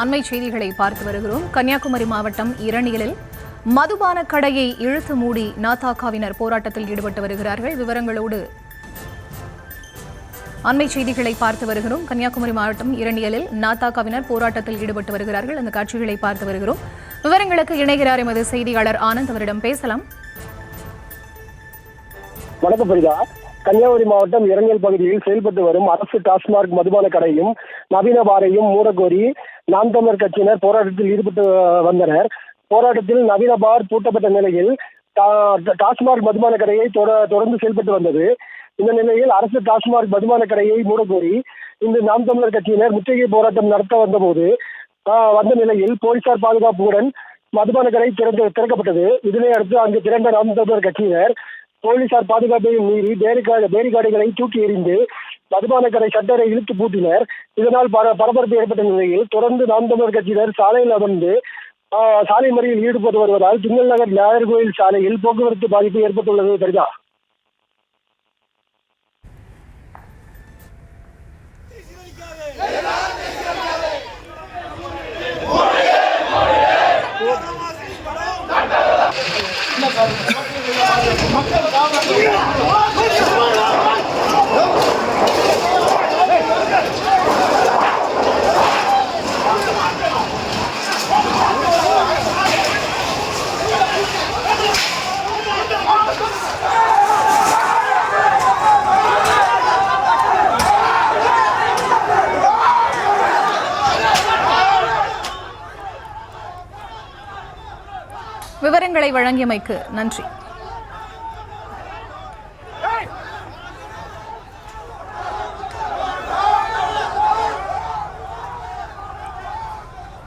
அண்மை செய்திகளை பார்த்து வருகிறோம். கன்னியாகுமரி மாவட்டம் இரணியலில் மதுபான கடையை இழுத்து மூடி நாதாகாவினர் போராட்டத்தில் ஈடுபட்டு வருகிறார்கள். விவரங்களோடு அண்மை செய்திகளை பார்த்து வருகிறோம். கன்னியாகுமரி மாவட்டம் இரணியலில் நாதாகாவினர் போராட்டத்தில் ஈடுபட்டு வருகிறார்கள். அந்த காட்சிகளை பார்த்து வருகிறோம். விவரங்களுக்கு இணைகிறார் எமது செய்தியாளர் ஆனந்த். அவரிடம் பேசலாம். வணக்கம் பிரியா. கன்னியாகுமரி மாவட்டம் இரணியல் பகுதியில் செயல்பட்டு வரும் அரசு டாஸ்மாக் மதுபான கடையும் நவீன பாரையும் மூடக்கோரி நாம் தமிழர் கட்சியினர் போராட்டத்தில் ஈடுபட்டு வந்தனர். போராட்டத்தில் நவீன பார் பூட்டப்பட்ட நிலையில் டாஸ்மாக் மதுபான கடையை தொடர்ந்து செயல்பட்டு வந்தது. இந்த நிலையில் அரசு டாஸ்மாக் மதுபான கடையை மூடக்கோரி இன்று நாம் தமிழர் கட்சியினர் முற்றுகை போராட்டம் நடத்த வந்த நிலையில் போலீசார் பாதுகாப்புடன் மதுபான கடை திறக்கப்பட்டது. இதனை அடுத்து அங்கு திரண்ட நாம் தமிழர் கட்சியினர் போலீசார் பாதுகாப்பையும் மீறி பேரிகார்டுகளை தூக்கி எறிந்து மதுபான கடை சட்டரை இழுத்து பூட்டினர். இதனால் பரபரப்பு ஏற்பட்ட நிலையில் தொடர்ந்து நாம் தமிழர் கட்சியினர் சாலையில் அமர்ந்து சாலை மறியலில் ஈடுபட்டு வருவதால் திங்கள் நகர் நாகர்கோவில் சாலையில் போக்குவரத்து பாதிப்பு ஏற்பட்டுள்ளது. சரிதா? விவரங்களை வழங்கியமைக்கு நன்றி.